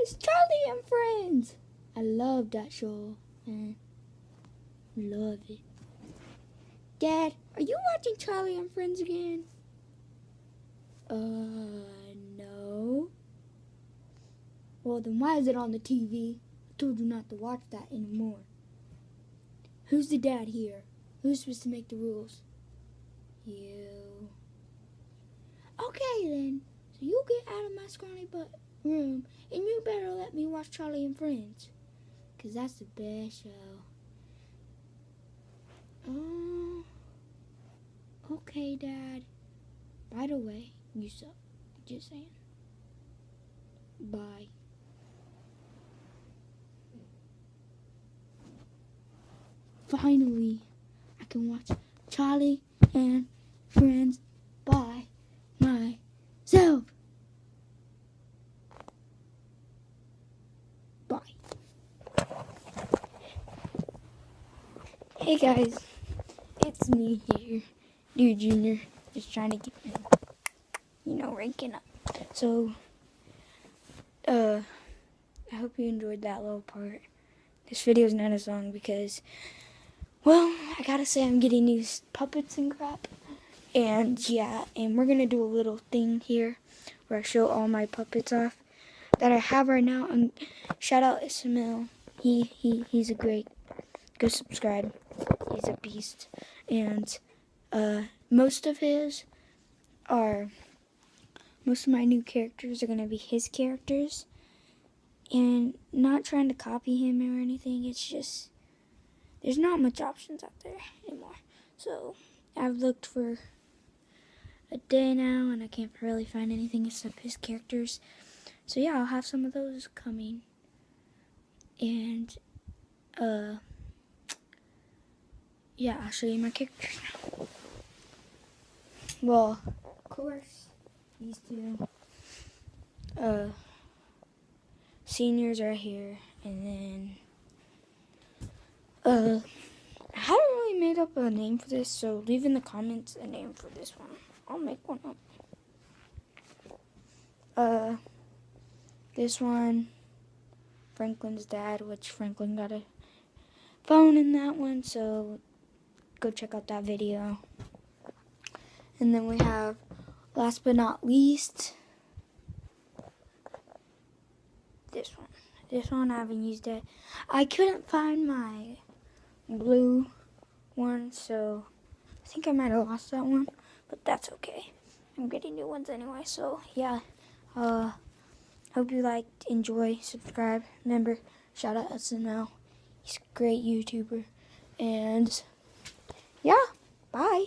guys, Charlie and Friends. I love that show, man. Love it. Dad, are you watching Charlie and Friends again? No. Well, then why is it on the TV? I told you not to watch that anymore. Who's the dad here? Who's supposed to make the rules? You. Okay, then. So you get out of my scrawny butt room, and you better let me watch Charlie and Friends. 'Cause that's the best show. Oh. Okay, Dad. By the way, you suck. Just saying. Bye. Finally, I can watch Charlie and Friends by myself. Bye. Hey guys, it's me here, Dude Jr. Just trying to get, ranking up. So, I hope you enjoyed that little part. This video is not as long because, well, I gotta say I'm getting these puppets and crap. And yeah, and we're gonna do a little thing here where I show all my puppets off that I have right now. And shout out Ismail. He's a great. Go subscribe. He's a beast. And most of my new characters are gonna be his characters. And not trying to copy him or anything. It's just there's not much options out there anymore. So I've looked for a day now and I can't really find anything except his characters. So yeah, I'll have some of those coming. And yeah, I'll show you my characters now. Well, of course, these two seniors are here, and then I haven't really made up a name for this, so leave in the comments a name for this one. I'll make one up. This one, Franklin's dad, which Franklin got a phone in that one, so go check out that video. And then we have, last but not least, this one. This one I haven't used it. I couldn't find my blue one, so I think I might have lost that one, but that's okay. I'm getting new ones anyway, so yeah. Hope you liked, enjoy, subscribe. Remember, shout out SNL. He's a great YouTuber. And yeah, bye.